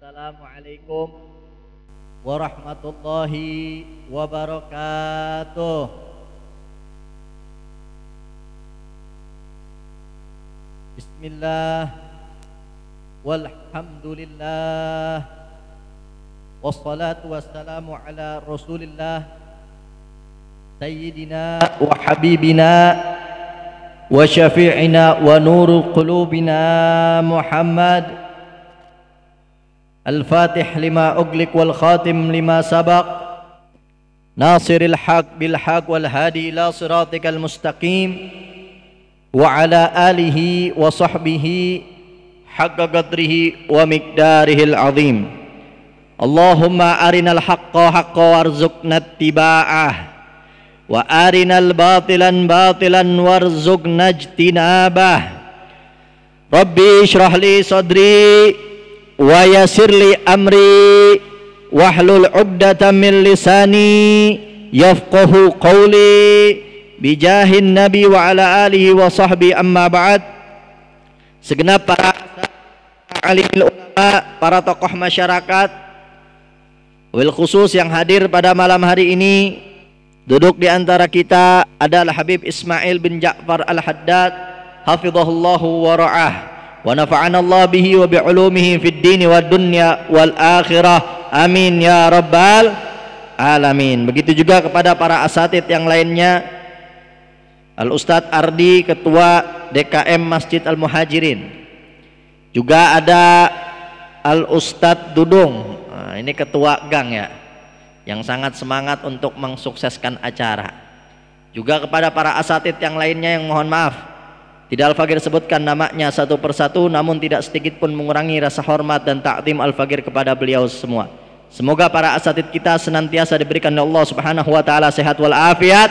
Assalamualaikum warahmatullahi wabarakatuh. Bismillah walhamdulillah wassalatu wassalamu ala rasulillah sayyidina wa habibina wa syafi'ina wa nuru qulubina Muhammad al-fatih lima ughliq wal khatim lima sabaq nasiril haq bil haq wal hadi ila siratikal mustaqim wa ala alihi wa sahbihi haqqa qadrihi wa miqdarihil azim. Allahumma arinal haqqa haqqa warzuqna ittiba'ah wa arinal batilan batilan warzuqna ijtinabah. Rabbi ishrah li sadri wa yassirli amri wahlul 'uqdatam min lisani yafqahu qawli bijahin nabi wa ala alihi wa sahbi amma ba'd. Segenap para alim ulama, para tokoh masyarakat, wabil khusus yang hadir pada malam hari ini, duduk di antara kita adalah Habib Ismail bin Ja'far Al-Haddad hafizahullahu wa ra'ah wa nafa'ana Allah bihi wa bi'ulumihi fid dini wad dunya wal akhirah, amin ya rabbal alamin. Begitu juga kepada para asatid yang lainnya, Al-Ustadz Ardi, Ketua DKM Masjid Al-Muhajirin, juga ada Al-Ustadz Dudung, nah, ini Ketua Gang ya, yang sangat semangat untuk mensukseskan acara. Juga kepada para asatid yang lainnya yang mohon maaf tidak Al-Fagir sebutkan namanya satu persatu, namun tidak sedikit pun mengurangi rasa hormat dan ta'zim Al-Fagir kepada beliau semua. Semoga para asatid kita senantiasa diberikan oleh Allah Subhanahu wa taala sehat wal afiat,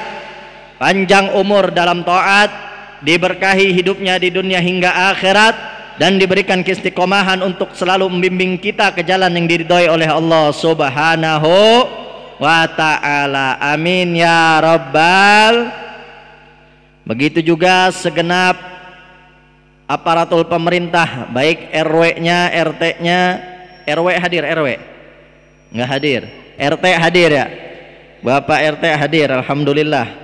panjang umur dalam taat, diberkahi hidupnya di dunia hingga akhirat, dan diberikan keistiqomahan untuk selalu membimbing kita ke jalan yang diridhai oleh Allah Subhanahu wa ta'ala, amin ya rabbal. Begitu juga segenap aparatur pemerintah, baik RW-nya, RT-nya. RW hadir? RW? Enggak hadir. RT hadir ya? Bapak RT hadir, alhamdulillah.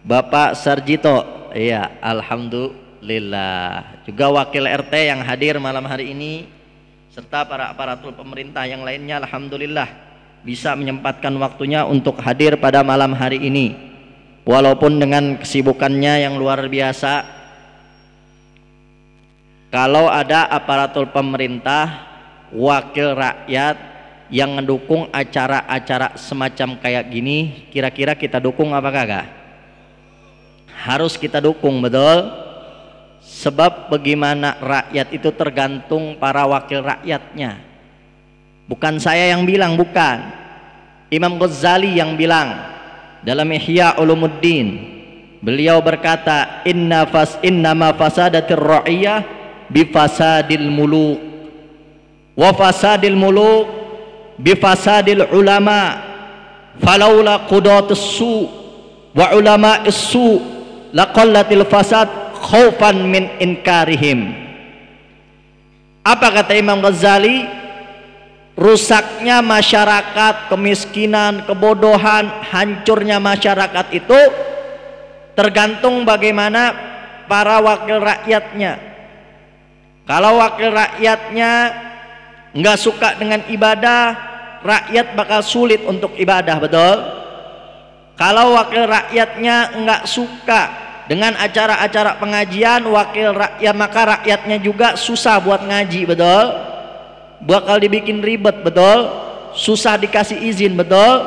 Bapak Sarjito, iya, alhamdulillah. Juga wakil RT yang hadir malam hari ini, serta para aparatur pemerintah yang lainnya, alhamdulillah bisa menyempatkan waktunya untuk hadir pada malam hari ini. Walaupun dengan kesibukannya yang luar biasa, kalau ada aparatur pemerintah, wakil rakyat yang mendukung acara-acara semacam kayak gini, kira-kira kita dukung apa kagak? Harus kita dukung, betul? Sebab bagaimana rakyat itu tergantung para wakil rakyatnya. Bukan saya yang bilang, bukan. Imam Ghazali yang bilang dalam Ihya Ulumuddin, beliau berkata, innama fasadatir ra'iyah bifasadil muluk wa fasadil muluk bifasadil ulama, falaula qudatus su wa ulama'is su laqallatil fasad khaufan min inkarihim. Apa kata Imam Ghazali? Rusaknya masyarakat, kemiskinan, kebodohan, hancurnya masyarakat itu tergantung bagaimana para wakil rakyatnya. Kalau wakil rakyatnya nggak suka dengan ibadah, rakyat bakal sulit untuk ibadah, betul? Kalau wakil rakyatnya nggak suka dengan acara-acara pengajian, wakil rakyat, maka rakyatnya juga susah buat ngaji, betul? Bakal dibikin ribet, betul? Susah dikasih izin, betul?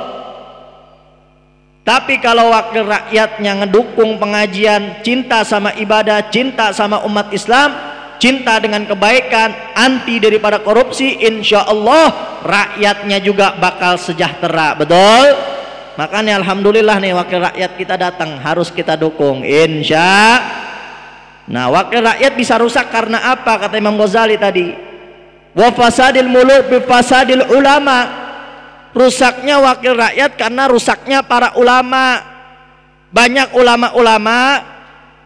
Tapi kalau wakil rakyatnya ngedukung pengajian, cinta sama ibadah, cinta sama umat Islam, cinta dengan kebaikan, anti daripada korupsi, insya Allah rakyatnya juga bakal sejahtera, betul? Makanya alhamdulillah nih wakil rakyat kita datang, harus kita dukung, insya. Nah, wakil rakyat bisa rusak karena apa? Kata Imam Ghazali tadi, wa fasadil muluk bi fasadil ulama. Rusaknya wakil rakyat karena rusaknya para ulama. Banyak ulama-ulama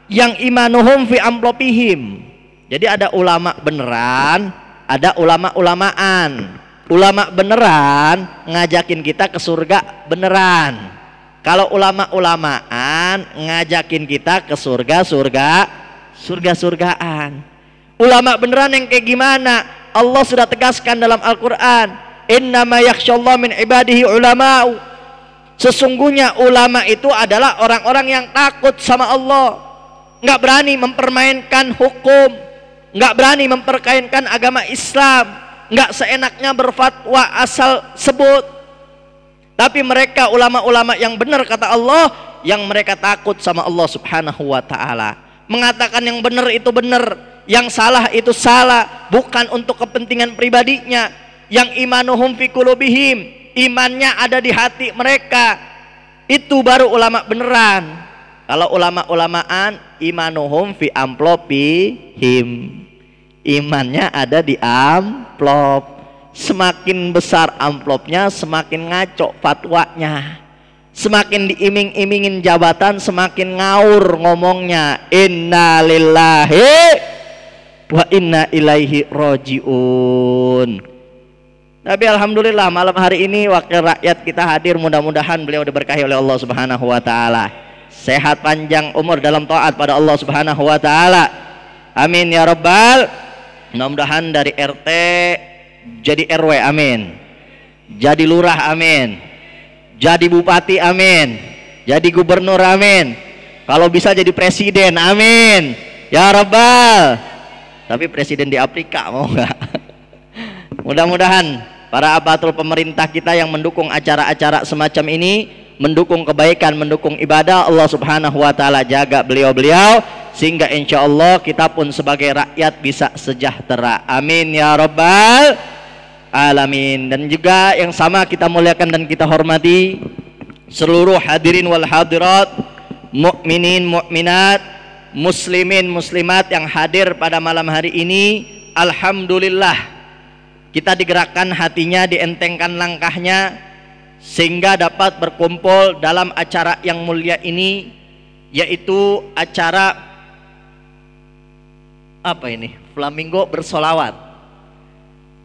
yang imanuhum fi amplopihim. Jadi ada ulama beneran, ada ulama-ulamaan. Ulama beneran ngajakin kita ke surga beneran. Kalau ulama-ulamaan ngajakin kita ke surga-surgaan. Ulama beneran yang kayak gimana? Allah sudah tegaskan dalam Al-Quran, innama yakhshallahu min ibadihi ulama'u. Sesungguhnya ulama itu adalah orang-orang yang takut sama Allah, nggak berani mempermainkan hukum, nggak berani memperkainkan agama Islam, nggak seenaknya berfatwa asal sebut. Tapi mereka ulama-ulama yang benar kata Allah, yang mereka takut sama Allah subhanahu wa ta'ala, mengatakan yang benar itu benar, yang salah itu salah, bukan untuk kepentingan pribadinya. Yang imanuhum fi qulubihim, imannya ada di hati mereka, itu baru ulama beneran. Kalau ulama-ulamaan, imanuhum fi amplopihim, imannya ada di amplop. Semakin besar amplopnya, semakin ngaco fatwanya. Semakin diiming-imingin jabatan, semakin ngaur ngomongnya. Inna lillahi wa inna ilaihi roji'un. Tapi alhamdulillah malam hari ini wakil rakyat kita hadir. Mudah-mudahan beliau diberkahi oleh Allah subhanahu wa ta'ala, sehat panjang umur dalam taat pada Allah subhanahu wa ta'ala. Amin ya rabbal. Mudah-mudahan dari RT jadi RW, amin. Jadi lurah, amin. Jadi bupati, amin. Jadi gubernur, amin. Kalau bisa jadi presiden, amin ya rabbal. Tapi presiden di Afrika mau nggak? Mudah-mudahan para abatul pemerintah kita yang mendukung acara-acara semacam ini, mendukung kebaikan, mendukung ibadah, Allah subhanahu wa ta'ala jaga beliau-beliau, sehingga insya Allah kita pun sebagai rakyat bisa sejahtera, amin ya rabbal alamin. Dan juga yang sama kita muliakan dan kita hormati seluruh hadirin wal hadirat, mukminin mukminat, muslimin muslimat yang hadir pada malam hari ini. Alhamdulillah kita digerakkan hatinya, dientengkan langkahnya, sehingga dapat berkumpul dalam acara yang mulia ini, yaitu acara apa ini? Flamingo bersolawat,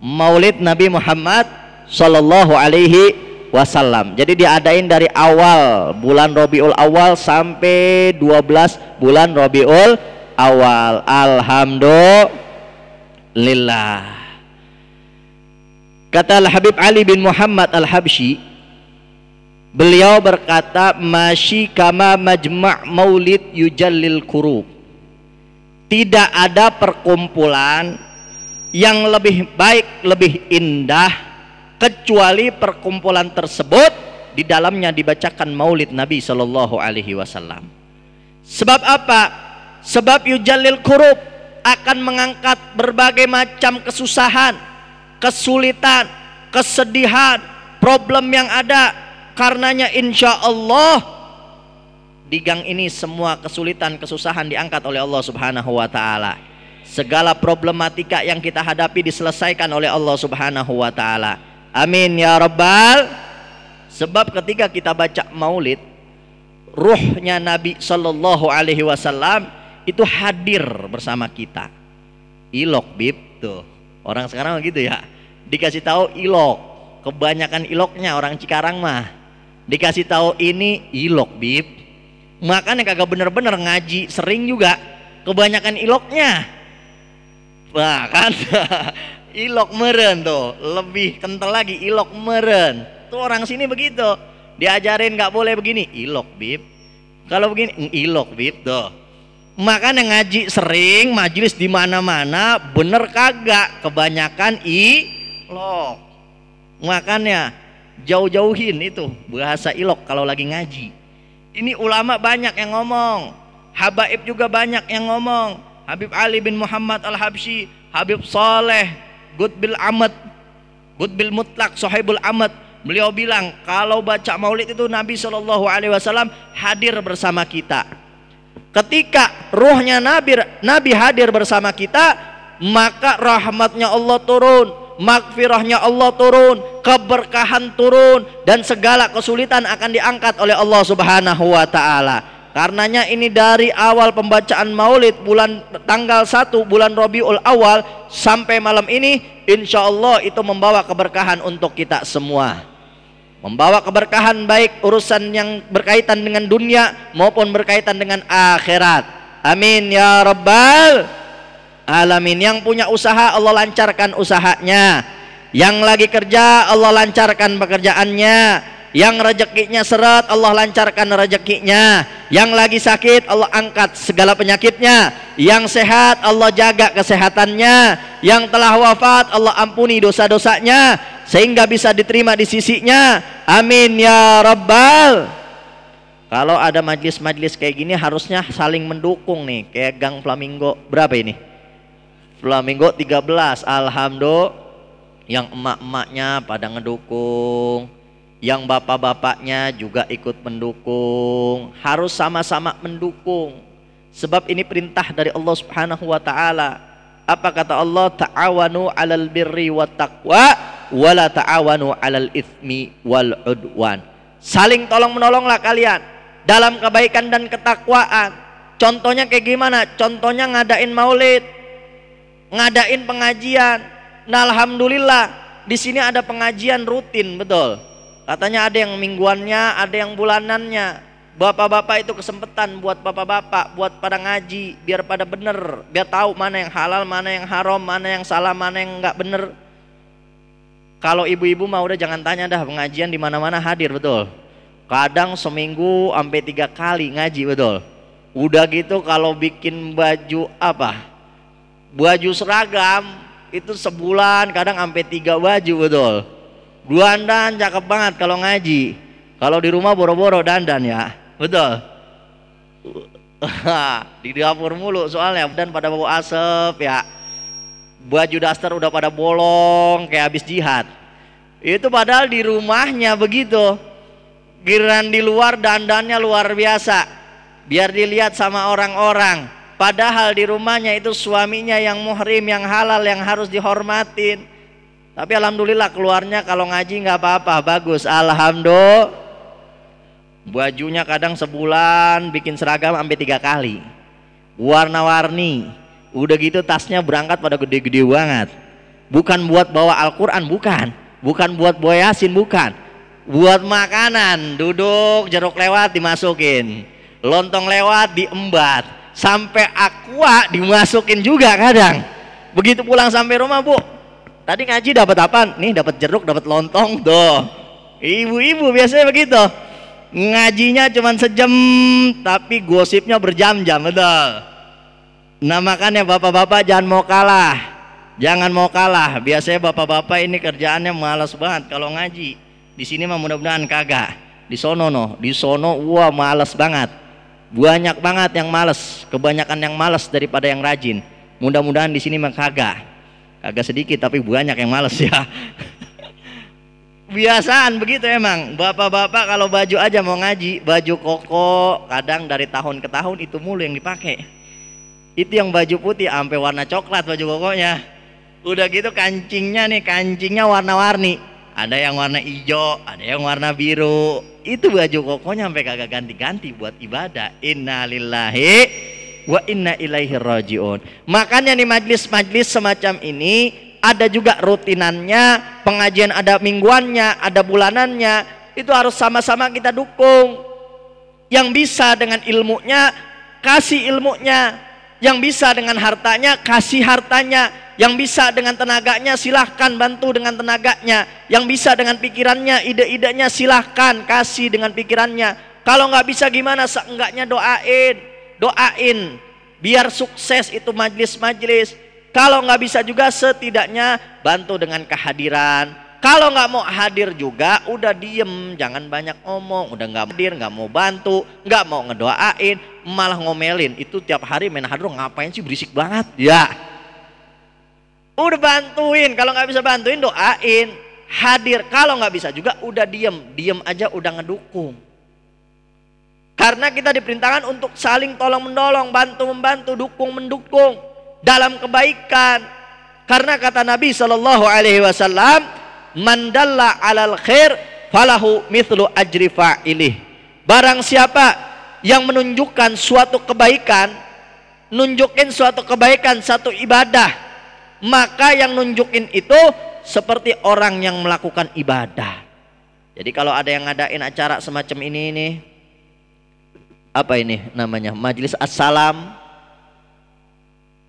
Maulid Nabi Muhammad Sallallahu Alaihi Wasallam. Jadi diadain dari awal bulan Rabiul Awal sampai 12 bulan Rabiul Awal. Alhamdulillah. Kata Al-Habib Ali bin Muhammad Al-Habsyi, beliau berkata, masyi kama majma' maulid yujallil kurub. Tidak ada perkumpulan yang lebih baik, lebih indah, kecuali perkumpulan tersebut di dalamnya dibacakan maulid Nabi Sallallahu Alaihi Wasallam. Sebab apa? Sebab yujallil kurub, akan mengangkat berbagai macam kesusahan, kesulitan, kesedihan, problem yang ada. Karenanya insya Allah di gang ini semua kesulitan, kesusahan diangkat oleh Allah subhanahu wa ta'ala. Segala problematika yang kita hadapi diselesaikan oleh Allah subhanahu wa ta'ala. Amin ya rabbal. Sebab ketika kita baca maulid, ruhnya Nabi Sallallahu Alaihi Wasallam itu hadir bersama kita. Ilok bib tuh, orang sekarang gitu ya, dikasih tahu ilok, kebanyakan iloknya orang Cikarang mah dikasih tahu ini ilok bib. Makanya kagak bener-bener ngaji sering juga, kebanyakan iloknya. Wah kan ilok meren tuh, lebih kental lagi ilok meren tuh. Orang sini begitu diajarin nggak boleh begini, ilok bib. Kalau begini ilok bib tuh. Makanya ngaji sering, majelis di mana-mana, bener kagak kebanyakan ilok. Makanya jauh-jauhin itu bahasa ilok kalau lagi ngaji. Ini ulama banyak yang ngomong, habaib juga banyak yang ngomong. Habib Ali bin Muhammad Al-Habsyi, Habib Saleh, Qutbil Amad, Qutbil Mutlak, Sohibul Amad, beliau bilang kalau baca maulid itu Nabi Shallallahu Alaihi Wasallam hadir bersama kita. Ketika ruhnya Nabi hadir bersama kita, maka rahmatnya Allah turun, magfirahnya Allah turun, keberkahan turun, dan segala kesulitan akan diangkat oleh Allah subhanahu wa ta'ala. Karenanya ini dari awal pembacaan maulid bulan tanggal 1 bulan Rabiul Awal sampai malam ini, insya Allah itu membawa keberkahan untuk kita semua. Membawa keberkahan baik urusan yang berkaitan dengan dunia maupun berkaitan dengan akhirat. Amin ya rabbal alamin. Yang punya usaha Allah lancarkan usahanya. Yang lagi kerja Allah lancarkan pekerjaannya. Yang rezekinya seret Allah lancarkan rezekinya. Yang lagi sakit Allah angkat segala penyakitnya. Yang sehat Allah jaga kesehatannya. Yang telah wafat Allah ampuni dosa-dosanya sehingga bisa diterima di sisinya. Amin ya rabbal. Kalau ada majlis-majlis kayak gini harusnya saling mendukung nih. Kayak Gang Flamingo berapa ini? Flamingo 13. Alhamdulillah. Yang emak-emaknya pada ngedukung, yang bapak-bapaknya juga ikut mendukung. Harus sama-sama mendukung, sebab ini perintah dari Allah Subhanahu wa ta'ala. Apa kata Allah? Ta'awanu 'alal birri wat taqwa wala ta'awanu 'alal itsmi wal 'udwan. Saling tolong-menolonglah kalian dalam kebaikan dan ketakwaan. Contohnya kayak gimana? Contohnya ngadain maulid, ngadain pengajian. Nah, alhamdulillah di sini ada pengajian rutin, betul. Katanya ada yang mingguannya, ada yang bulanannya. Bapak-bapak itu kesempatan buat bapak-bapak, buat pada ngaji, biar pada bener, biar tahu mana yang halal, mana yang haram, mana yang salah, mana yang nggak bener. Kalau ibu-ibu mah udah jangan tanya dah, pengajian di mana-mana hadir, betul. Kadang seminggu sampai 3 kali ngaji, betul. Udah gitu kalau bikin baju apa? Baju seragam itu sebulan kadang sampai 3 baju, betul. Dandan cakep banget kalau ngaji. Kalau di rumah boro-boro dandan ya, betul. Di dapur mulu soalnya, dan pada bau asap ya. Baju daster udah pada bolong kayak habis jihad. Itu padahal di rumahnya begitu. Giliran di luar dandannya luar biasa, biar dilihat sama orang-orang. Padahal di rumahnya itu suaminya yang muhrim, yang halal, yang harus dihormatin. Tapi alhamdulillah keluarnya kalau ngaji nggak apa-apa, bagus. Alhamdulillah. Bajunya kadang sebulan bikin seragam sampai 3 kali. Warna-warni. Udah gitu tasnya berangkat pada gede-gede banget. Bukan buat bawa Al-Quran, bukan. Bukan buat bawa Yasin, bukan. Buat makanan, duduk, jeruk lewat dimasukin. Lontong lewat diembat. Sampai aqua dimasukin juga kadang. Begitu pulang sampai rumah, Bu, tadi ngaji dapat apa? Nih dapat jeruk, dapat lontong. Tuh, ibu-ibu biasanya begitu. Ngajinya cuma sejam, tapi gosipnya berjam-jam, betul. Nah makanya bapak-bapak jangan mau kalah, jangan mau kalah. Biasanya bapak-bapak ini kerjaannya malas banget kalau ngaji. Di sini mah mudah-mudahan kagak. Di sono wah malas banget. Banyak banget yang malas, kebanyakan yang malas daripada yang rajin. Mudah-mudahan di sini mah kagak sedikit, tapi banyak yang malas ya. Biasaan begitu emang. Bapak-bapak kalau baju aja mau ngaji, baju koko kadang dari tahun ke tahun itu mulu yang dipakai. Itu yang baju putih sampai warna coklat baju kokonya. Udah gitu kancingnya warna-warni. Ada yang warna hijau, ada yang warna biru. Itu baju kokonya sampai kagak ganti-ganti buat ibadah. Innalillahi wa inna ilaihi rajiun. Makanya nih majlis-majlis semacam ini ada juga rutinannya, pengajian ada mingguannya, ada bulanannya. Itu harus sama-sama kita dukung. Yang bisa dengan ilmunya, kasih ilmunya. Yang bisa dengan hartanya, kasih hartanya. Yang bisa dengan tenaganya, silahkan bantu dengan tenaganya. Yang bisa dengan pikirannya, ide-idenya, silahkan kasih dengan pikirannya. Kalau nggak bisa gimana? Seenggaknya doain biar sukses itu majlis-majlis. Kalau nggak bisa juga setidaknya bantu dengan kehadiran. Kalau nggak mau hadir juga udah diem, jangan banyak ngomong. Udah nggak hadir, nggak mau bantu, nggak mau ngedoain, malah ngomelin. Itu tiap hari main hadroh, ngapain sih berisik banget ya. Udah bantuin, kalau nggak bisa bantuin doain, hadir. Kalau nggak bisa juga udah diem aja udah ngedukung. Karena kita diperintahkan untuk saling tolong menolong, bantu membantu, dukung mendukung dalam kebaikan. Karena kata Nabi Shallallahu Alaihi Wasallam, man dalla alal khair falahu mithlu ajri fa'ilih. Barang siapa yang menunjukkan suatu kebaikan, nunjukin suatu kebaikan, satu ibadah, maka yang nunjukin itu seperti orang yang melakukan ibadah. Jadi kalau ada yang ngadain acara semacam ini apa ini namanya, majelis assalam,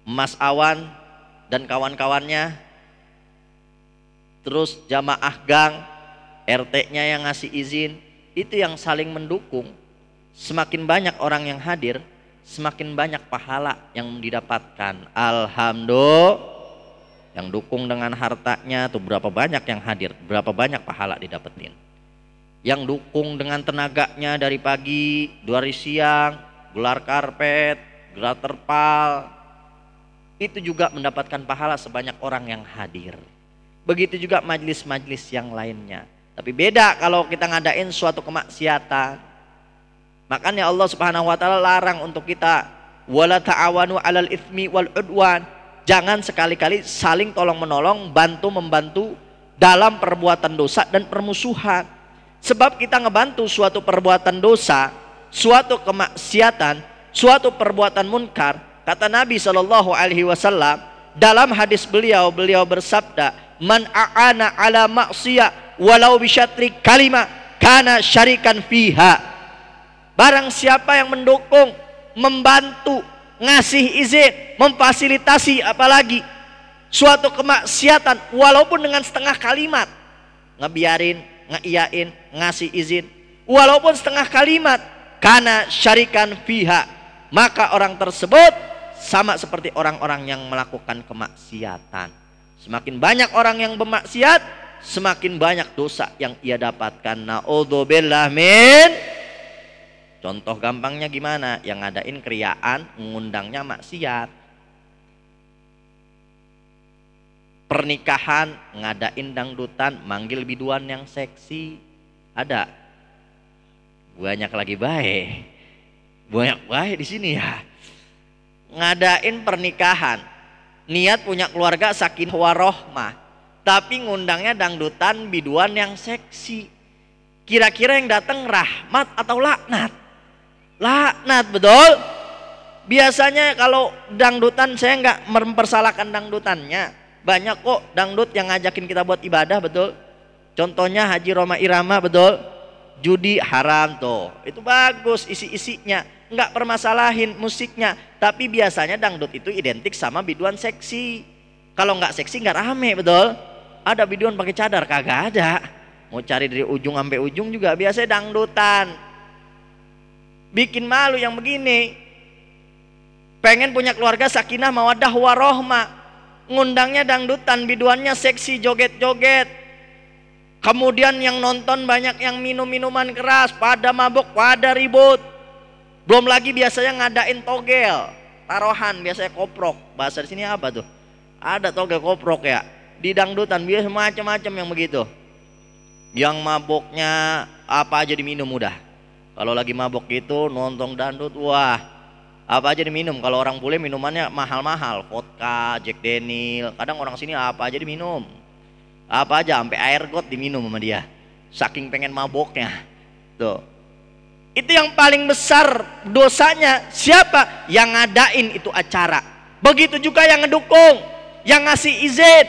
Mas Awan dan kawan-kawannya, terus jamaah gang, RT-nya yang ngasih izin, itu yang saling mendukung. Semakin banyak orang yang hadir, semakin banyak pahala yang didapatkan. Alhamdulillah, yang dukung dengan hartanya tuh berapa banyak yang hadir, berapa banyak pahala didapetin. Yang dukung dengan tenaganya dari pagi, dari siang, gelar karpet, gelar terpal, itu juga mendapatkan pahala sebanyak orang yang hadir. Begitu juga majelis-majelis yang lainnya. Tapi beda kalau kita ngadain suatu kemaksiatan. Makanya Allah Subhanahu wa taala larang untuk kita, wala ta'awanu 'alal itsmi wal 'udwan. Jangan sekali-kali saling tolong-menolong, bantu-membantu dalam perbuatan dosa dan permusuhan. Sebab kita ngebantu suatu perbuatan dosa, suatu kemaksiatan, suatu perbuatan munkar. Kata Nabi SAW dalam hadis beliau bersabda, man a'ana ala maksiyah walau bisyatri kalimah kana syarikan fiha. Barang siapa yang mendukung, membantu, ngasih izin, memfasilitasi apalagi suatu kemaksiatan walaupun dengan setengah kalimat, ngebiarin, ngeiyain, ngasih izin walaupun setengah kalimat, kana syarikan fiha, maka orang tersebut sama seperti orang-orang yang melakukan kemaksiatan. Semakin banyak orang yang bermaksiat, semakin banyak dosa yang ia dapatkan. Na'udzubillah min. Contoh gampangnya gimana? Yang ngadain kriaan, mengundangnya maksiat. Pernikahan, ngadain dangdutan, manggil biduan yang seksi. Ada? Banyak lagi baik. Banyak baik di sini ya. Ngadain pernikahan, niat punya keluarga sakinah warohmah, tapi ngundangnya dangdutan biduan yang seksi. Kira-kira yang datang rahmat atau laknat? Laknat, betul. Biasanya kalau dangdutan, saya nggak mempersalahkan dangdutannya, banyak kok dangdut yang ngajakin kita buat ibadah, betul. Contohnya Haji Roma Irama, betul. Judi haram tuh, itu bagus isi-isinya, nggak permasalahin musiknya. Tapi biasanya dangdut itu identik sama biduan seksi. Kalau nggak seksi nggak rame, betul. Ada biduan pakai cadar, kagak ada. Mau cari dari ujung sampai ujung juga biasanya dangdutan. Bikin malu yang begini. Pengen punya keluarga sakinah mawaddah warohmah, ngundangnya dangdutan, biduannya seksi, joget-joget. Kemudian yang nonton banyak yang minum minuman keras, pada mabuk, pada ribut. Belum lagi biasanya ngadain togel, taruhan, biasanya koprok. Bahasa di sini apa tuh? Ada togel koprok ya. Di dangdutan biasa macam-macam yang begitu. Yang mabuknya apa aja diminum udah. Kalau lagi mabuk gitu nonton dangdut, wah, apa aja diminum. Kalau orang bule minumannya mahal-mahal, vodka, Jack Daniel. Kadang orang sini apa aja diminum. Apa aja, sampai air got diminum sama dia, saking pengen maboknya tuh. Itu yang paling besar dosanya. Siapa yang ngadain itu acara. Begitu juga yang ngedukung, yang ngasih izin,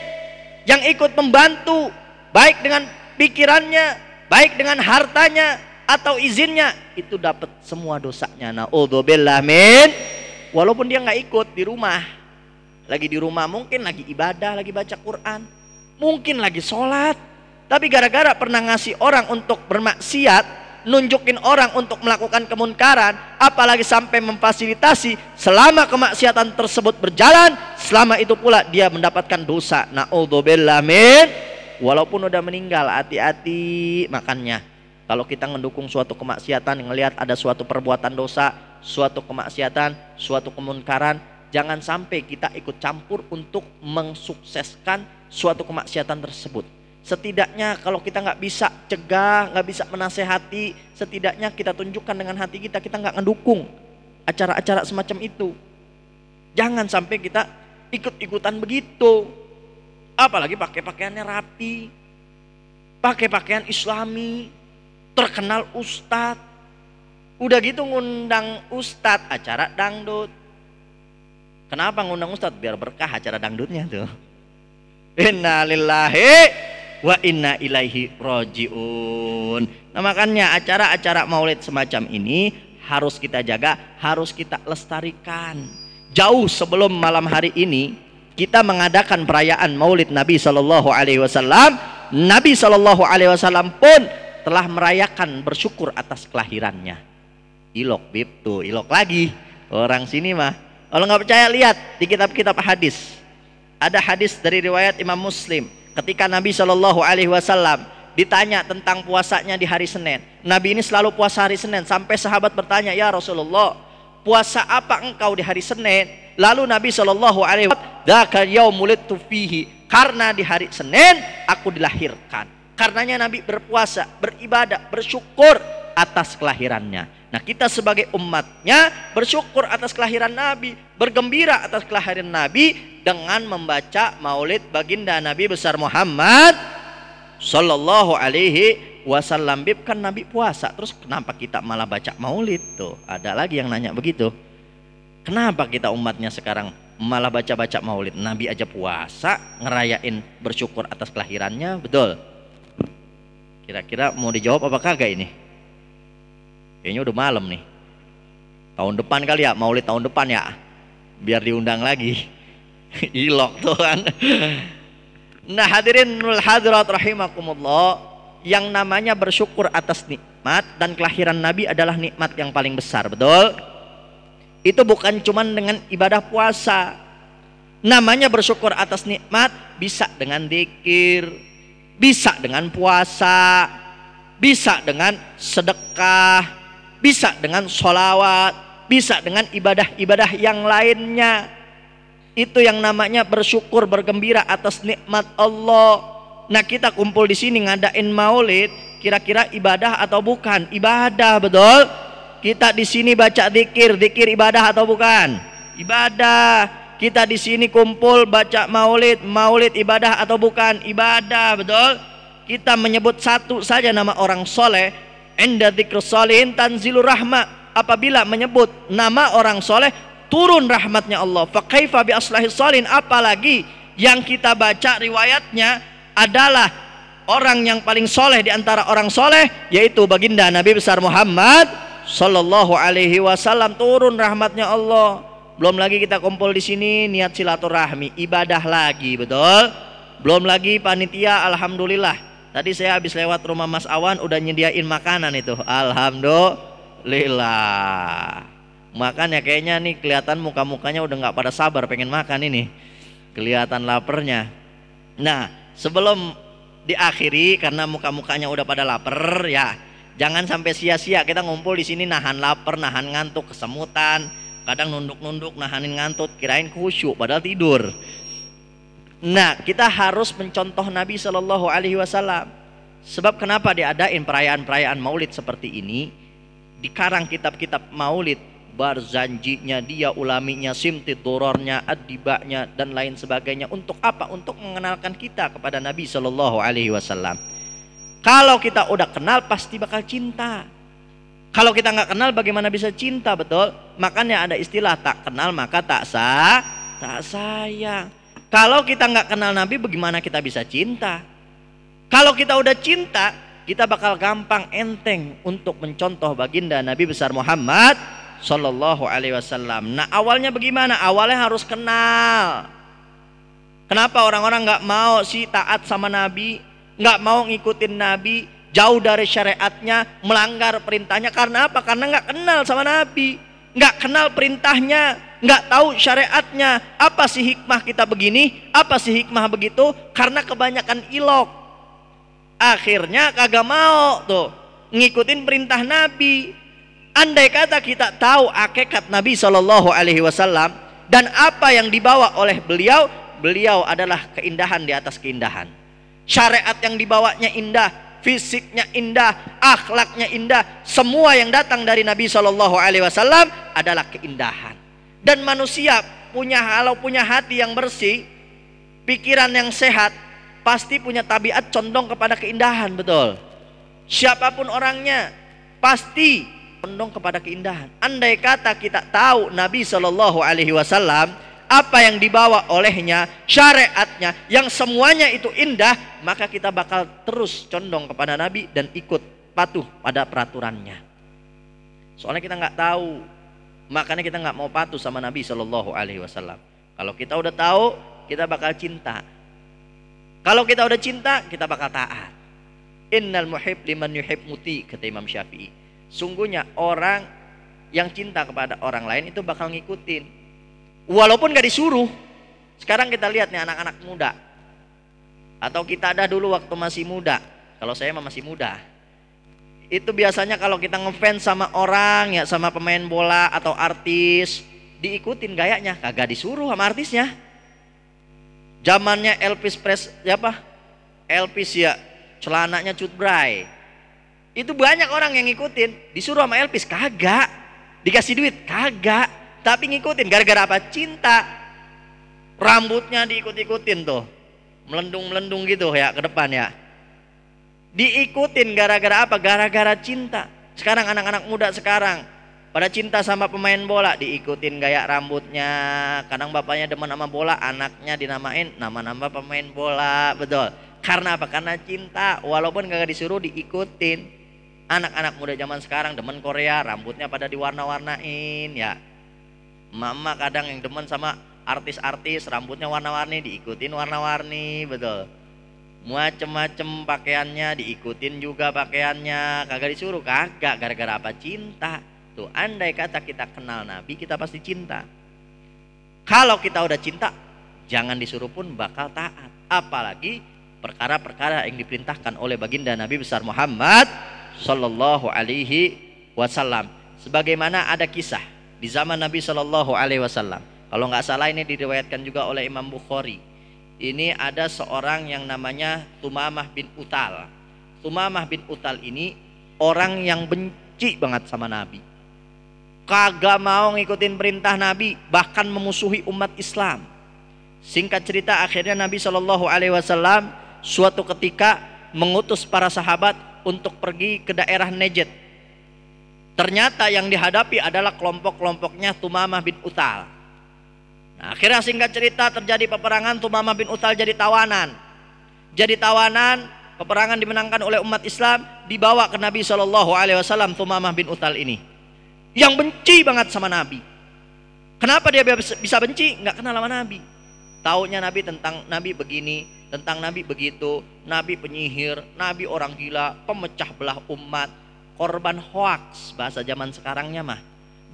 yang ikut membantu, baik dengan pikirannya, baik dengan hartanya atau izinnya, itu dapat semua dosanya. Na'udzubillah min. Walaupun dia nggak ikut di rumah, lagi di rumah mungkin lagi ibadah, lagi baca Quran, mungkin lagi sholat, tapi gara-gara pernah ngasih orang untuk bermaksiat, nunjukin orang untuk melakukan kemunkaran, apalagi sampai memfasilitasi, selama kemaksiatan tersebut berjalan, selama itu pula dia mendapatkan dosa. Na'udzubillah min. Walaupun udah meninggal, hati-hati. Makanya kalau kita mendukung suatu kemaksiatan, ngelihat ada suatu perbuatan dosa, suatu kemaksiatan, suatu kemunkaran, jangan sampai kita ikut campur untuk mensukseskan suatu kemaksiatan tersebut. Setidaknya kalau kita nggak bisa cegah, nggak bisa menasehati, setidaknya kita tunjukkan dengan hati kita, kita nggak ngedukung acara-acara semacam itu. Jangan sampai kita ikut-ikutan begitu. Apalagi pakai pakaiannya rapi, pakai pakaian islami, terkenal ustadz, Udah gitu ngundang ustadz acara dangdut. Kenapa ngundang ustadz? Biar berkah acara dangdutnya tuh. Inna lillahi wa inna ilaihi rojiun. Nah makanya acara-acara maulid semacam ini harus kita jaga, harus kita lestarikan. Jauh sebelum malam hari ini kita mengadakan perayaan maulid Nabi Shallallahu Alaihi Wasallam. Nabi Shallallahu Alaihi Wasallam pun telah merayakan bersyukur atas kelahirannya. Ilok bib tuh, ilok lagi orang sini mah. Kalau nggak percaya lihat di kitab-kitab hadis. Ada hadis dari riwayat Imam Muslim. Ketika Nabi Shallallahu Alaihi Wasallam ditanya tentang puasanya di hari Senin. Nabi ini selalu puasa hari Senin. Sampai sahabat bertanya, ya Rasulullah, puasa apa engkau di hari Senin? Lalu Nabi Shallallahu Alaihi Wasallam, dzaka yaumulidtu fihi, karena di hari Senin aku dilahirkan. Karenanya Nabi berpuasa, beribadah, bersyukur atas kelahirannya. Nah kita sebagai umatnya bersyukur atas kelahiran Nabi, bergembira atas kelahiran Nabi dengan membaca maulid baginda Nabi besar Muhammad Sallallahu Alaihi Wasallam. Bib kan Nabi puasa, terus kenapa kita malah baca maulid tuh? Ada lagi yang nanya begitu. Kenapa kita umatnya sekarang malah baca-baca maulid? Nabi aja puasa, ngerayain bersyukur atas kelahirannya, betul? Kira-kira mau dijawab apa kagak ini? Kayaknya udah malam nih. Tahun depan kali ya, maulid tahun depan ya, biar diundang lagi. Ilok tuh kan. Nah hadirin nul hadirat rahimakumullah, yang namanya bersyukur atas nikmat dan kelahiran Nabi adalah nikmat yang paling besar, betul? Itu bukan cuman dengan ibadah puasa. Namanya bersyukur atas nikmat bisa dengan zikir, bisa dengan puasa, bisa dengan sedekah, bisa dengan sholawat, bisa dengan ibadah-ibadah yang lainnya. Itu yang namanya bersyukur, bergembira atas nikmat Allah. Nah kita kumpul di sini ngadain maulid, kira-kira ibadah atau bukan? Ibadah, betul? Kita di sini baca zikir, zikir ibadah atau bukan? Ibadah. Kita di sini kumpul baca maulid, maulid ibadah atau bukan? Ibadah, betul? Kita menyebut satu saja nama orang soleh, inda dzikrus sholihin tanzilur rahmah. Apabila menyebut nama orang soleh, turun rahmatnya Allah. Fa kaifa bi aslahis sholihin, apalagi yang kita baca riwayatnya adalah orang yang paling soleh di antara orang soleh, yaitu baginda Nabi besar Muhammad Sallallahu Alaihi Wasallam, turun rahmatnya Allah. Belum lagi kita kumpul di sini niat silaturahmi, ibadah lagi, betul? Belum lagi panitia, alhamdulillah. Tadi saya habis lewat rumah Mas Awan udah nyediain makanan itu, alhamdulillah. Makanya kayaknya nih kelihatan muka-mukanya udah nggak pada sabar pengen makan ini, kelihatan laparnya. Nah sebelum diakhiri, karena muka-mukanya udah pada lapar ya, jangan sampai sia-sia kita ngumpul di sini nahan lapar, nahan ngantuk, kesemutan, kadang nunduk-nunduk nahanin ngantuk, kirain khusyuk padahal tidur. Nah kita harus mencontoh Nabi Shallallahu Alaihi Wasallam. Sebab kenapa diadain perayaan-perayaan maulid seperti ini? Dikarang kitab-kitab maulid, barzanjinya dia, ulaminya, simtid dorornya, adibanya dan lain sebagainya. Untuk apa? Untuk mengenalkan kita kepada Nabi Shallallahu Alaihi Wasallam. Kalau kita udah kenal pasti bakal cinta. Kalau kita nggak kenal bagaimana bisa cinta, betul? Makanya ada istilah tak kenal maka tak sayang. Kalau kita nggak kenal Nabi, bagaimana kita bisa cinta? Kalau kita udah cinta, kita bakal gampang enteng untuk mencontoh baginda Nabi besar Muhammad Sallallahu Alaihi Wasallam. Nah awalnya bagaimana? Awalnya harus kenal. Kenapa orang-orang nggak mau sih taat sama Nabi, nggak mau ngikutin Nabi, jauh dari syariatnya, melanggar perintahnya? Karena apa? Karena nggak kenal sama Nabi, nggak kenal perintahnya, nggak tahu syariatnya. Apa sih hikmah kita begini? Apa sih hikmah begitu? Karena kebanyakan ilok, akhirnya kagak mau tuh ngikutin perintah Nabi. Andai kata kita tahu hakikat Nabi Shallallahu Alaihi Wasallam dan apa yang dibawa oleh beliau, beliau adalah keindahan di atas keindahan. Syariat yang dibawanya indah, fisiknya indah, akhlaknya indah. Semua yang datang dari Nabi Shallallahu Alaihi Wasallam adalah keindahan. Dan manusia kalau punya hati yang bersih, pikiran yang sehat, pasti punya tabiat condong kepada keindahan, betul? Siapapun orangnya, pasti condong kepada keindahan. Andai kata kita tahu Nabi Shallallahu Alaihi Wasallam apa yang dibawa olehnya, syariatnya, yang semuanya itu indah, maka kita bakal terus condong kepada Nabi dan ikut patuh pada peraturannya. Soalnya kita nggak tahu, makanya kita nggak mau patuh sama Nabi Shallallahu Alaihi Wasallam. Kalau kita udah tahu, kita bakal cinta. Kalau kita udah cinta, kita bakal taat. Innal muhib liman yuhib muti, kata Imam Syafi'i. Sungguhnya orang yang cinta kepada orang lain itu bakal ngikutin, walaupun gak disuruh. Sekarang kita lihat nih anak-anak muda, atau kita ada dulu waktu masih muda. Kalau saya masih muda, itu biasanya kalau kita ngefans sama orang ya, sama pemain bola atau artis, diikutin gayanya, kagak disuruh sama artisnya. Zamannya Elvis Elvis ya, celananya Cut Bray. Itu banyak orang yang ngikutin, disuruh sama Elvis kagak, dikasih duit kagak, tapi ngikutin gara-gara apa? Cinta. Rambutnya diikut-ikutin tuh, melendung-melendung gitu ya ke depan ya. Diikutin gara-gara apa? Gara-gara cinta. Sekarang anak-anak muda sekarang pada cinta sama pemain bola, diikutin gaya rambutnya. Kadang bapaknya demen sama bola, anaknya dinamain nama-nama pemain bola, betul. Karena apa? Karena cinta, walaupun gak disuruh diikutin. Anak-anak muda zaman sekarang demen Korea, rambutnya pada diwarna-warnain ya. Mama kadang yang demen sama artis-artis, rambutnya warna-warni, diikutin warna-warni, betul. Macem-macem pakaiannya, diikutin juga pakaiannya, kagak disuruh, kagak, gara-gara apa? Cinta. Tuh, andai kata kita kenal Nabi, kita pasti cinta. Kalau kita udah cinta, jangan disuruh pun bakal taat. Apalagi perkara-perkara yang diperintahkan oleh baginda Nabi besar Muhammad Sallallahu Alaihi Wasallam. Sebagaimana ada kisah di zaman Nabi Sallallahu Alaihi Wasallam. Kalau nggak salah ini diriwayatkan juga oleh Imam Bukhari. Ini ada seorang yang namanya Thumamah bin Uthal. Thumamah bin Uthal ini orang yang benci banget sama Nabi. Kagak mau ngikutin perintah Nabi, bahkan memusuhi umat Islam. Singkat cerita, akhirnya Nabi Shallallahu Alaihi Wasallam suatu ketika mengutus para sahabat untuk pergi ke daerah Najd. Ternyata yang dihadapi adalah kelompok-kelompoknya Thumamah bin Uthal. Nah, akhirnya singkat cerita terjadi peperangan, Thumamah bin Uthal jadi tawanan. Jadi tawanan, peperangan dimenangkan oleh umat Islam, dibawa ke Nabi Shallallahu Alaihi Wasallam. Thumamah bin Uthal ini yang benci banget sama Nabi. Kenapa dia bisa benci? Nggak kenal sama Nabi. Taunya Nabi tentang Nabi begini, tentang Nabi begitu, Nabi penyihir, Nabi orang gila, pemecah belah umat, korban hoaks bahasa zaman sekarangnya mah.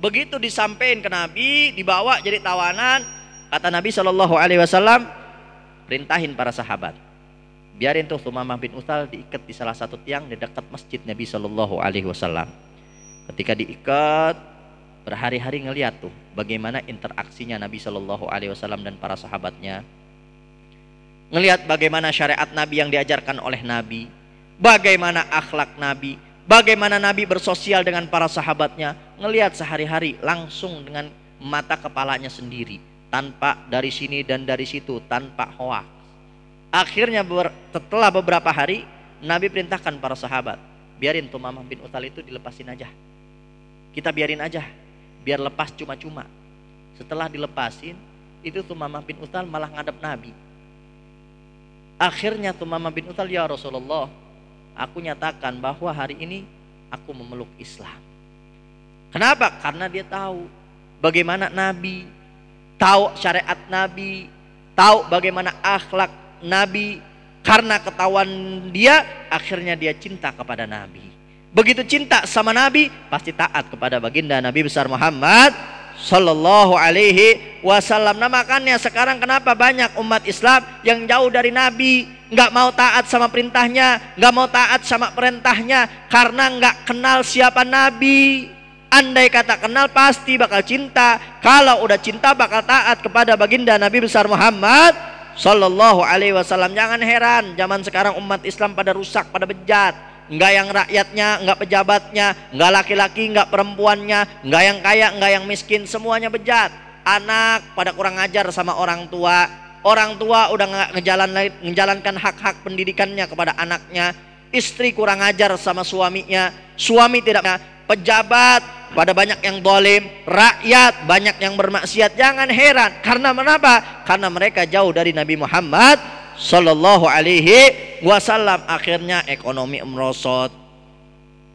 Begitu disampaikan ke Nabi, dibawa jadi tawanan, kata Nabi Shallallahu Alaihi Wasallam, perintahin para sahabat, biarin tuh Thumamah bin Uthal diikat di salah satu tiang di dekat masjid Nabi Shallallahu Alaihi Wasallam. Ketika diikat, berhari-hari ngeliat tuh bagaimana interaksinya Nabi Shallallahu Alaihi Wasallam dan para sahabatnya. Ngelihat bagaimana syariat Nabi yang diajarkan oleh Nabi, bagaimana akhlak Nabi, bagaimana Nabi bersosial dengan para sahabatnya. Ngelihat sehari-hari langsung dengan mata kepalanya sendiri, tanpa dari sini dan dari situ, tanpa hoaks. Akhirnya setelah beberapa hari, Nabi perintahkan para sahabat, biarin Thumamah bin Uthal itu dilepasin aja. Kita biarin aja, biar lepas cuma-cuma. Setelah dilepasin, itu Thumamah bin Uthal malah ngadep Nabi. Akhirnya Thumamah bin Uthal, ya Rasulullah, aku nyatakan bahwa hari ini aku memeluk Islam. Kenapa? Karena dia tahu bagaimana Nabi, tahu syariat Nabi, tahu bagaimana akhlak Nabi. Karena ketahuan dia, akhirnya dia cinta kepada Nabi. Begitu cinta sama Nabi, pasti taat kepada baginda Nabi besar Muhammad Sallallahu Alaihi Wasallam. Nah, makanya sekarang kenapa banyak umat Islam yang jauh dari Nabi, nggak mau taat sama perintahnya, nggak mau taat sama perintahnya, karena nggak kenal siapa Nabi. Andai kata kenal, pasti bakal cinta. Kalau udah cinta, bakal taat kepada baginda Nabi besar Muhammad Sallallahu Alaihi Wasallam. Jangan heran, zaman sekarang umat Islam pada rusak, pada bejat. Enggak yang rakyatnya, enggak pejabatnya, enggak laki-laki, enggak perempuannya, enggak yang kaya, enggak yang miskin, semuanya bejat. Anak pada kurang ajar sama orang tua. Orang tua udah enggak ngejalankan hak-hak pendidikannya kepada anaknya. Istri kurang ajar sama suaminya. Suami tidak pejabat pada banyak yang zalim, rakyat banyak yang bermaksiat. Jangan heran, karena kenapa? Karena mereka jauh dari Nabi Muhammad sallallahu alaihi wasallam. Akhirnya ekonomi merosot,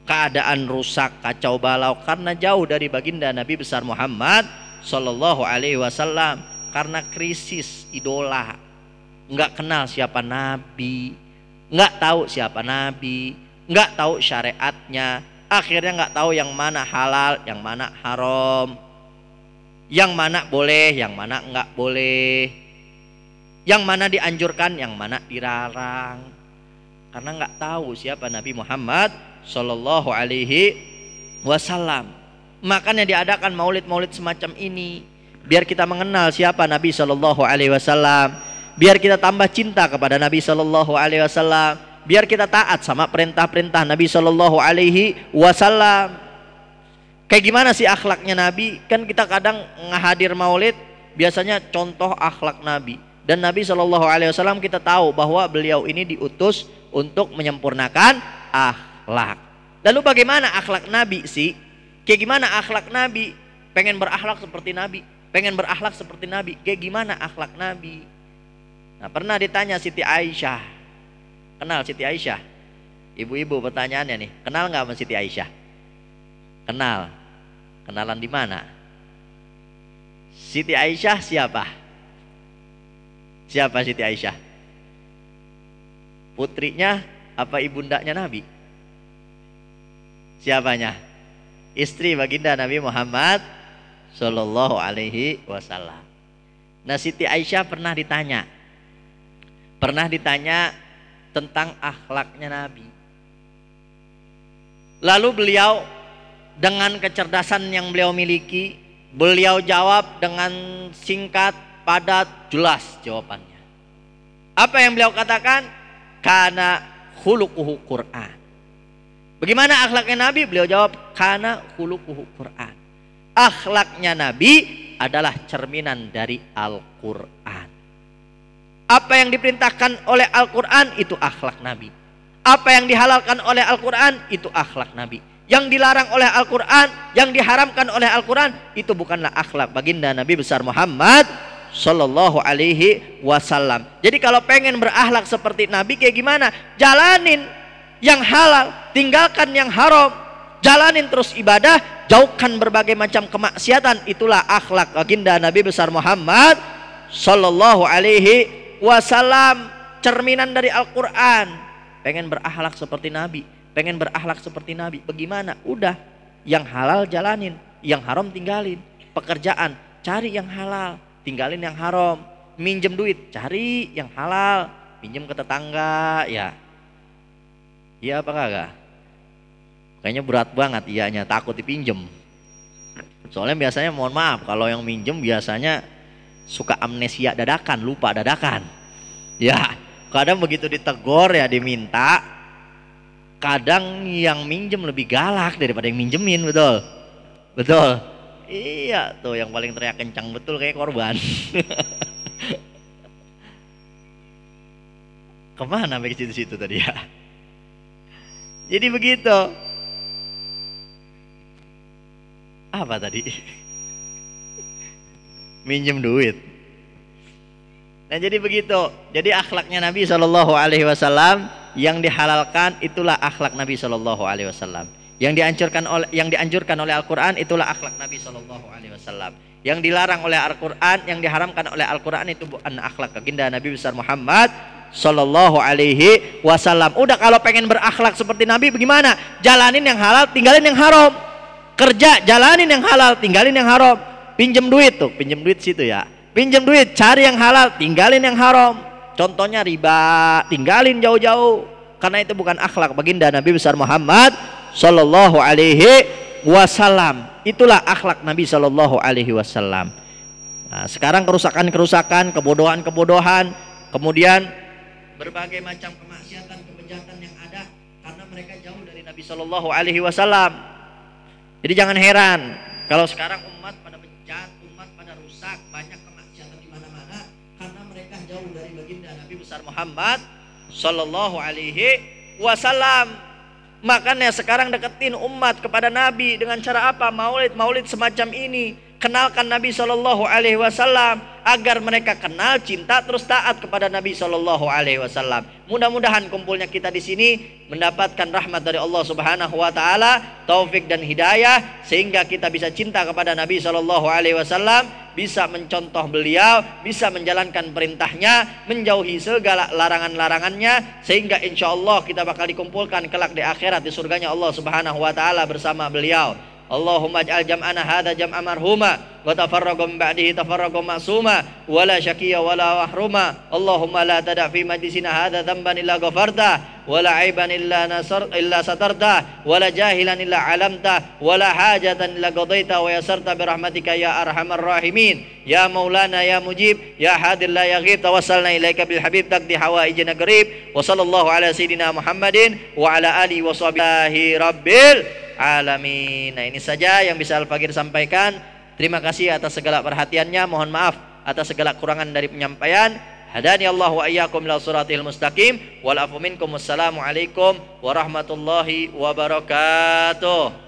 keadaan rusak, kacau balau, karena jauh dari baginda Nabi besar Muhammad sallallahu alaihi wasallam. Karena krisis idola, nggak kenal siapa Nabi, nggak tahu siapa Nabi, nggak tahu syariatnya. Akhirnya nggak tahu yang mana halal, yang mana haram, yang mana boleh, yang mana nggak boleh, yang mana dianjurkan, yang mana dilarang. Karena nggak tahu siapa Nabi Muhammad sallallahu alaihi wasallam. Makanya diadakan maulid-maulid semacam ini, biar kita mengenal siapa Nabi sallallahu alaihi wasallam, biar kita tambah cinta kepada Nabi sallallahu alaihi wasallam, biar kita taat sama perintah-perintah Nabi sallallahu alaihi wasallam. Kayak gimana sih akhlaknya Nabi? Kan kita kadang ngahadir maulid, biasanya contoh akhlak Nabi. Dan Nabi sallallahu alaihi wasallam kita tahu bahwa beliau ini diutus untuk menyempurnakan akhlak. Lalu bagaimana akhlak Nabi sih? Kayak gimana akhlak Nabi? Pengen berakhlak seperti Nabi, pengen berakhlak seperti Nabi. Kayak gimana akhlak Nabi? Nah, pernah ditanya Siti Aisyah. Kenal Siti Aisyah? Ibu-ibu pertanyaannya nih, kenal nggak sama Siti Aisyah? Kenal. Kenalan di mana? Siti Aisyah siapa? Siapa Siti Aisyah? Putrinya apa ibundanya Nabi? Siapanya? Istri baginda Nabi Muhammad sallallahu alaihi wasallam. Nah, Siti Aisyah pernah ditanya tentang akhlaknya Nabi. Lalu beliau dengan kecerdasan yang beliau miliki, beliau jawab dengan singkat, padat, jelas jawabannya. Apa yang beliau katakan? Kana khuluquhu Qur'an. Bagaimana akhlaknya Nabi? Beliau jawab, kana khuluquhu Qur'an. Akhlaknya Nabi adalah cerminan dari Al-Quran. Apa yang diperintahkan oleh Al-Quran itu akhlak Nabi. Apa yang dihalalkan oleh Al-Quran itu akhlak Nabi. Yang dilarang oleh Al-Quran, yang diharamkan oleh Al-Quran, itu bukanlah akhlak baginda Nabi besar Muhammad sallallahu alaihi wasallam. Jadi kalau pengen berakhlak seperti Nabi kayak gimana? Jalanin yang halal, tinggalkan yang haram. Jalanin terus ibadah, jauhkan berbagai macam kemaksiatan. Itulah akhlak baginda Nabi besar Muhammad sallallahu alaihi wasallam, cerminan dari Al-Quran. Pengen berakhlak seperti Nabi, pengen berakhlak seperti Nabi, bagaimana? Udah, yang halal jalanin, yang haram tinggalin. Pekerjaan, cari yang halal, tinggalin yang haram. Minjem duit, cari yang halal, pinjem ke tetangga, ya. Iya apa kagak? Kayaknya berat banget iyanya, takut dipinjem. Soalnya biasanya, mohon maaf, kalau yang minjem biasanya suka amnesia dadakan, lupa dadakan. Ya, kadang begitu ditegur ya diminta, kadang yang minjem lebih galak daripada yang minjemin, betul? Betul? Iya, tuh yang paling teriak kencang betul kayak korban. Kemana sampai ke situ-situ tadi ya? Jadi begitu. Apa tadi? Minjem duit. Nah, jadi begitu. Jadi akhlaknya Nabi sallallahu alaihi wasallam yang dihalalkan itulah akhlak Nabi sallallahu alaihi wasallam. Yang dianjurkan oleh Al-Qur'an itulah akhlak Nabi sallallahu alaihi wasallam. Yang dilarang oleh Al-Qur'an, yang diharamkan oleh Al-Qur'an itu bukan akhlak baginda Nabi besar Muhammad sallallahu alaihi wasallam. Udah, kalau pengen berakhlak seperti Nabi bagaimana? Jalanin yang halal, tinggalin yang haram. Kerja, jalanin yang halal, tinggalin yang haram. Pinjem duit tuh, pinjem duit situ ya. Pinjem duit, cari yang halal, tinggalin yang haram. Contohnya riba, tinggalin jauh-jauh. Karena itu bukan akhlak baginda Nabi besar Muhammad sallallahu alaihi wasallam. Itulah akhlak Nabi sallallahu alaihi wasallam. Nah, sekarang kerusakan-kerusakan, kebodohan-kebodohan, kemudian berbagai macam kemaksiatan, kejahatan yang ada karena mereka jauh dari Nabi sallallahu alaihi wasallam. Jadi jangan heran kalau sekarang umat pada bejat, umat pada rusak, banyak kemaksiatan di mana-mana karena mereka jauh dari baginda Nabi besar Muhammad sallallahu alaihi wasallam. Makanya sekarang deketin umat kepada Nabi dengan cara apa? Maulid semacam ini. Kenalkan Nabi Shallallahu Alaihi Wasallam agar mereka kenal, cinta, terus taat kepada Nabi Shallallahu Alaihi Wasallam. Mudah-mudahan kumpulnya kita di sini mendapatkan rahmat dari Allah Subhanahu Wa Taala, taufik dan hidayah, sehingga kita bisa cinta kepada Nabi Shallallahu Alaihi Wasallam, bisa mencontoh beliau, bisa menjalankan perintahnya, menjauhi segala larangan-larangannya, sehingga insya Allah kita bakal dikumpulkan kelak di akhirat di surganya Allah Subhanahu Wa Taala bersama beliau. Allahumma ij'al jam'ana hadha jam'an marhuma wa tafarraqu min ba'dihi tafarraqan ma'suma wa la syaqiyya wa la mahruma. Allahumma la tada' fi majlisina hadha dhanban illa ghafarta wa la 'aiban illa satarta wa la jahilan illa 'alamta wa la hajatan illa qadaita wa yasarta bi rahmatika ya arhamar rahimin. Ya Maulana ya Mujib ya Hadir la yaghib, tawassalna ilaika bil habib taqdi hawaijana qarib. Wa sallallahu ala sayidina Muhammadin wa ala alihi wa sahbihi rabbil alamin. Nah, ini saja yang bisa Al-Faqir sampaikan. Terima kasih atas segala perhatiannya. Mohon maaf atas segala kurangan dari penyampaian. Hadani Allah wa iyyakum ila siratil mustaqim. Wal afu minkum. Wassalamu alaikum warahmatullahi wabarakatuh.